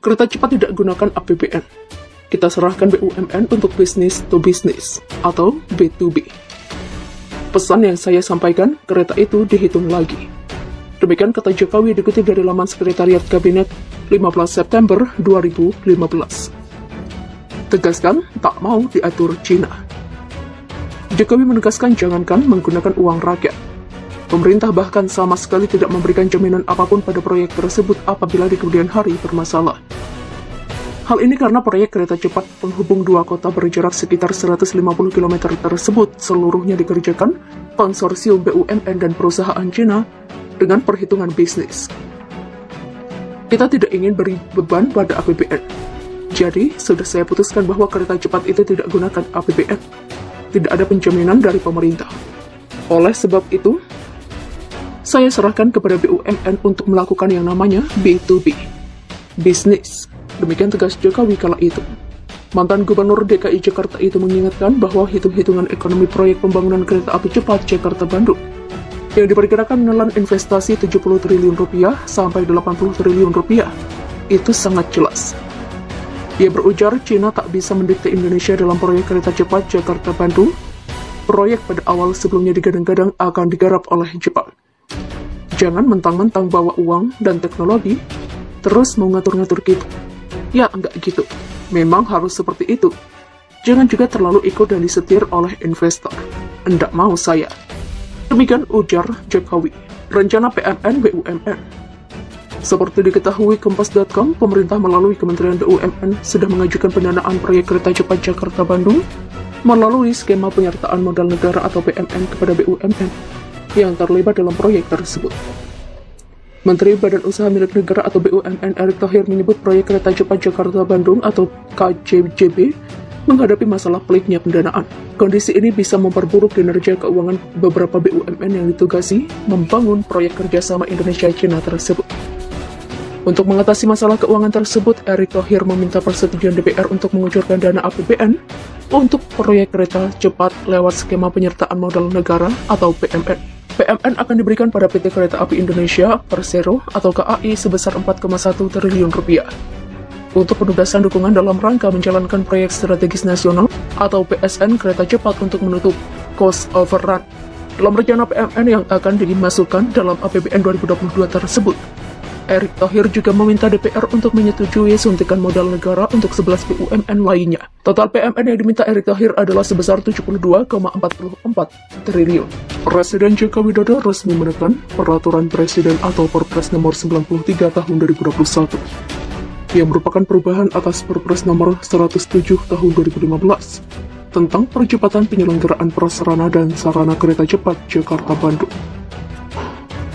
Kereta cepat tidak gunakan APBN. Kita serahkan BUMN untuk business to business atau B2B. Pesan yang saya sampaikan, kereta itu dihitung lagi. Demikian kata Jokowi dikutip dari laman Sekretariat Kabinet 15 September 2015. Tegaskan, tak mau diatur Cina. Jokowi menegaskan jangankan menggunakan uang rakyat. Pemerintah bahkan sama sekali tidak memberikan jaminan apapun pada proyek tersebut apabila di kemudian hari bermasalah. Hal ini karena proyek kereta cepat penghubung dua kota berjarak sekitar 150 km tersebut seluruhnya dikerjakan konsorsium BUMN dan perusahaan Cina dengan perhitungan bisnis. Kita tidak ingin beri beban pada APBN. Jadi, sudah saya putuskan bahwa kereta cepat itu tidak gunakan APBN. Tidak ada penjaminan dari pemerintah. Oleh sebab itu, saya serahkan kepada BUMN untuk melakukan yang namanya B2B, bisnis. Demikian tegas Jokowi kala itu. Mantan Gubernur DKI Jakarta itu mengingatkan bahwa hitung-hitungan ekonomi proyek pembangunan kereta api cepat Jakarta-Bandung yang diperkirakan menelan investasi 70 triliun rupiah sampai 80 triliun rupiah itu sangat jelas. Ia berujar Cina tak bisa mendikte Indonesia dalam proyek kereta cepat Jakarta-Bandung. Proyek pada awal sebelumnya digadang-gadang akan digarap oleh Jepang. Jangan mentang-mentang bawa uang dan teknologi, terus mau ngatur-ngatur gitu. Ya, enggak gitu. Memang harus seperti itu. Jangan juga terlalu ikut dan disetir oleh investor. Enggak mau saya. Demikian ujar Jokowi. Rencana PMN BUMN. Seperti diketahui Kompas.com, pemerintah melalui Kementerian BUMN sudah mengajukan pendanaan proyek kereta cepat Jakarta-Bandung melalui skema penyertaan modal negara atau PMN kepada BUMN yang terlibat dalam proyek tersebut. Menteri Badan Usaha Milik Negara atau BUMN Erick Thohir menyebut proyek kereta cepat Jakarta-Bandung atau KCJB menghadapi masalah peliknya pendanaan. Kondisi ini bisa memperburuk kinerja keuangan beberapa BUMN yang ditugasi membangun proyek kerjasama Indonesia-Cina tersebut. Untuk mengatasi masalah keuangan tersebut, Erick Thohir meminta persetujuan DPR untuk mengucurkan dana APBN untuk proyek kereta cepat lewat skema penyertaan modal negara atau PMN. PMN akan diberikan pada PT Kereta Api Indonesia Persero atau KAI sebesar 4,1 triliun rupiah untuk penugasan dukungan dalam rangka menjalankan proyek strategis nasional atau PSN kereta cepat untuk menutup cost overrun dalam rencana PMN yang akan dimasukkan dalam APBN 2022 tersebut. Erick Thohir juga meminta DPR untuk menyetujui suntikan modal negara untuk 11 BUMN lainnya. Total PMN yang diminta Erick Thohir adalah sebesar 72,44 triliun. Presiden Joko Widodo resmi menekan Peraturan Presiden atau Perpres nomor 93 tahun 2021 yang merupakan perubahan atas Perpres nomor 107 tahun 2015 tentang percepatan penyelenggaraan prasarana dan sarana kereta cepat Jakarta-Bandung.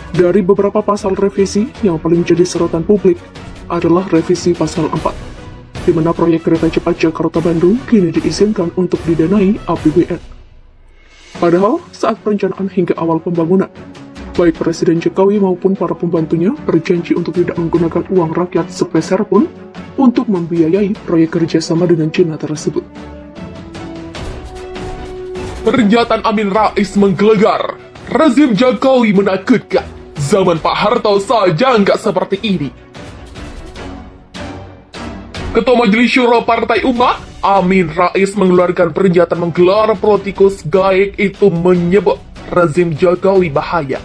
Dari beberapa pasal revisi yang paling jadi sorotan publik adalah revisi pasal 4, di mana proyek kereta cepat Jakarta-Bandung kini diizinkan untuk didanai APBN. Padahal saat perencanaan hingga awal pembangunan, baik Presiden Jokowi maupun para pembantunya berjanji untuk tidak menggunakan uang rakyat sepeser pun untuk membiayai proyek kerjasama dengan Cina tersebut. Pernyataan Amin Rais menggelegar. Rezim Jokowi menakutkan. Zaman Pak Harto saja nggak seperti ini. Ketua Majelis Syuro Partai Umat, Amin Rais mengeluarkan pernyataan menggelar politikus gaib itu menyebut rezim Jokowi bahaya.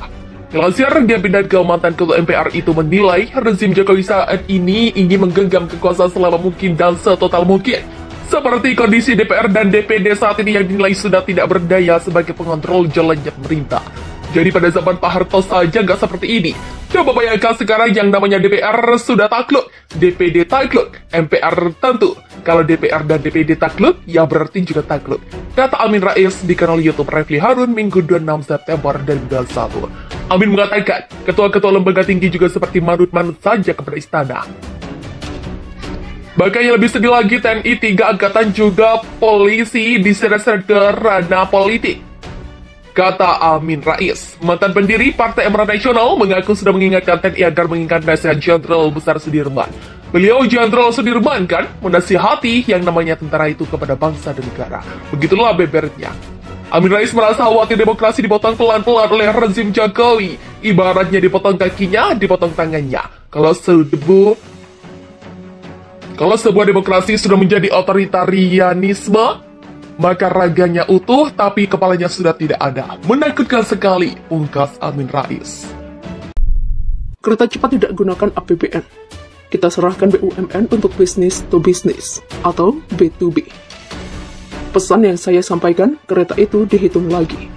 Dilansir dia pindah ke mantan ketua MPR itu menilai rezim Jokowi saat ini ingin menggenggam kekuasaan selama mungkin dan setotal mungkin. Seperti kondisi DPR dan DPD saat ini yang dinilai sudah tidak berdaya sebagai pengontrol jalannya pemerintah. Jadi pada zaman Pak Harto saja nggak seperti ini. Coba bayangkan sekarang yang namanya DPR sudah takluk, DPD takluk, MPR tentu. Kalau DPR dan DPD takluk, ya berarti juga takluk. Kata Amin Rais di kanal YouTube Refli Harun Minggu 26 September 2021. Amin mengatakan, ketua-ketua lembaga tinggi juga seperti manut-manut saja kepada istana. Bahkan yang lebih sedih lagi, TNI 3 angkatan juga polisi diseret-seret ke ranah politik. Kata Amin Rais, mantan pendiri Partai Amanat Nasional mengaku sudah mengingatkan TNI agar mengingat nasihat Jenderal Besar Sudirman. Beliau Jenderal Sudirman kan menasihati yang namanya tentara itu kepada bangsa dan negara. Begitulah bebernya. Amin Rais merasa khawatir demokrasi dipotong pelan-pelan oleh rezim Jokowi. Ibaratnya dipotong kakinya, dipotong tangannya. Kalau sedebu Kalau sebuah demokrasi sudah menjadi otoritarianisme, maka raganya utuh tapi kepalanya sudah tidak ada. Menakutkan sekali, pungkas Amin Rais. Kereta cepat tidak gunakan APBN. Kita serahkan BUMN untuk bisnis to bisnis atau B2B. Pesan yang saya sampaikan, kereta itu dihitung lagi.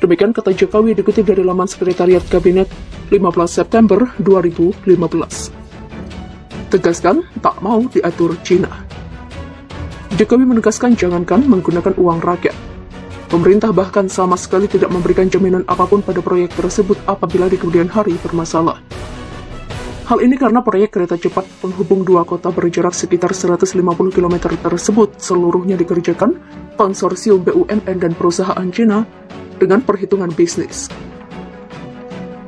Demikian kata Jokowi dikutip dari laman Sekretariat Kabinet 15 September 2015. Tegaskan, tak mau diatur Cina. Jokowi menegaskan jangankan menggunakan uang rakyat. Pemerintah bahkan sama sekali tidak memberikan jaminan apapun pada proyek tersebut apabila di kemudian hari bermasalah. Hal ini karena proyek kereta cepat penghubung dua kota berjarak sekitar 150 km tersebut seluruhnya dikerjakan konsorsium BUMN dan perusahaan Cina dengan perhitungan bisnis.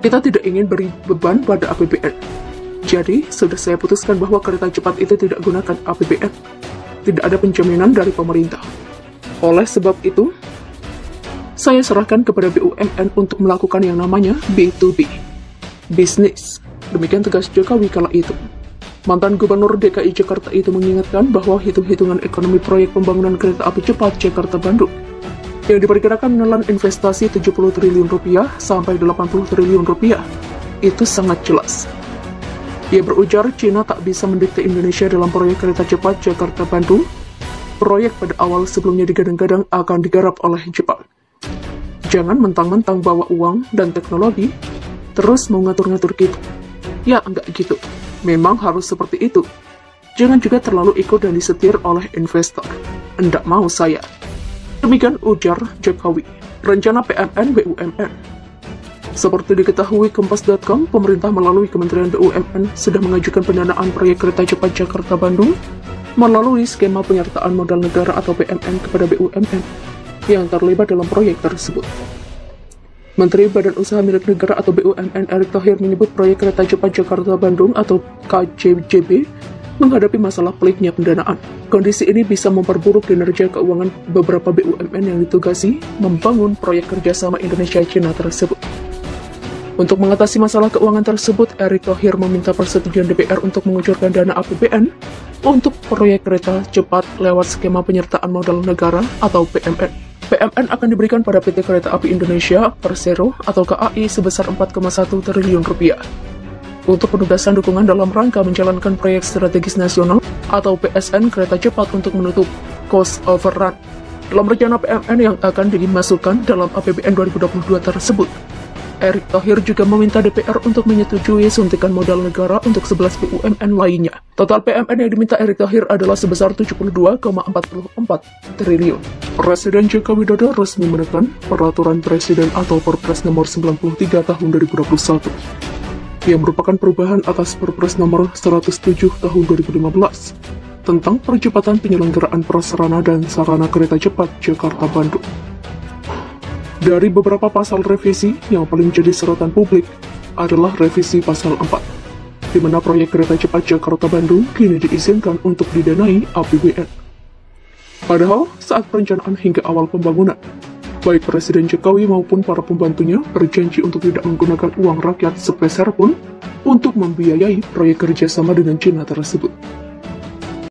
Kita tidak ingin beri beban pada APBN. Jadi, sudah saya putuskan bahwa kereta cepat itu tidak gunakan APBN. Tidak ada penjaminan dari pemerintah. Oleh sebab itu, saya serahkan kepada BUMN untuk melakukan yang namanya B2B, bisnis. Demikian tegas Jokowi kala itu. Mantan Gubernur DKI Jakarta itu mengingatkan bahwa hitung-hitungan ekonomi proyek pembangunan kereta api cepat Jakarta-Bandung yang diperkirakan menelan investasi 70 triliun rupiah sampai 80 triliun rupiah itu sangat jelas. Ia berujar Cina tak bisa mendikte Indonesia dalam proyek kereta cepat Jakarta-Bandung. Proyek pada awal sebelumnya digadang-gadang akan digarap oleh Jepang. Jangan mentang-mentang bawa uang dan teknologi, terus mau ngatur-ngatur gitu. Ya, enggak gitu. Memang harus seperti itu. Jangan juga terlalu ikut dan disetir oleh investor. Enggak mau saya. Demikian ujar Jokowi. Rencana PMN BUMN. Seperti diketahui Kompas.com, pemerintah melalui Kementerian BUMN sudah mengajukan pendanaan proyek kereta cepat Jakarta-Bandung melalui skema penyertaan modal negara atau PMN kepada BUMN yang terlibat dalam proyek tersebut. Menteri Badan Usaha Milik Negara atau BUMN Erick Thohir menyebut proyek kereta cepat Jakarta-Bandung atau KCJB menghadapi masalah peliknya pendanaan. Kondisi ini bisa memperburuk kinerja keuangan beberapa BUMN yang ditugasi membangun proyek kerjasama Indonesia-Cina tersebut. Untuk mengatasi masalah keuangan tersebut, Erick Thohir meminta persetujuan DPR untuk mengucurkan dana APBN untuk proyek kereta cepat lewat skema penyertaan modal negara atau PMN. PMN akan diberikan pada PT Kereta Api Indonesia Persero atau KAI sebesar 4,1 triliun rupiah untuk penugasan dukungan dalam rangka menjalankan proyek strategis nasional atau PSN kereta cepat untuk menutup cost overrun dalam rencana PMN yang akan dimasukkan dalam APBN 2022 tersebut. Erick Thohir juga meminta DPR untuk menyetujui suntikan modal negara untuk 11 BUMN lainnya. Total PMN yang diminta Erick Thohir adalah sebesar 72,44 triliun. Presiden Joko Widodo resmi menekan Peraturan Presiden atau Perpres nomor 93 tahun 2021 yang merupakan perubahan atas Perpres nomor 107 tahun 2015 tentang percepatan penyelenggaraan prasarana dan sarana kereta cepat Jakarta-Bandung. Dari beberapa pasal revisi yang paling jadi sorotan publik adalah revisi pasal 4, di mana proyek kereta cepat Jakarta-Bandung kini diizinkan untuk didanai APBN. Padahal saat perencanaan hingga awal pembangunan, baik Presiden Jokowi maupun para pembantunya berjanji untuk tidak menggunakan uang rakyat sepeser pun untuk membiayai proyek kerjasama dengan Cina tersebut.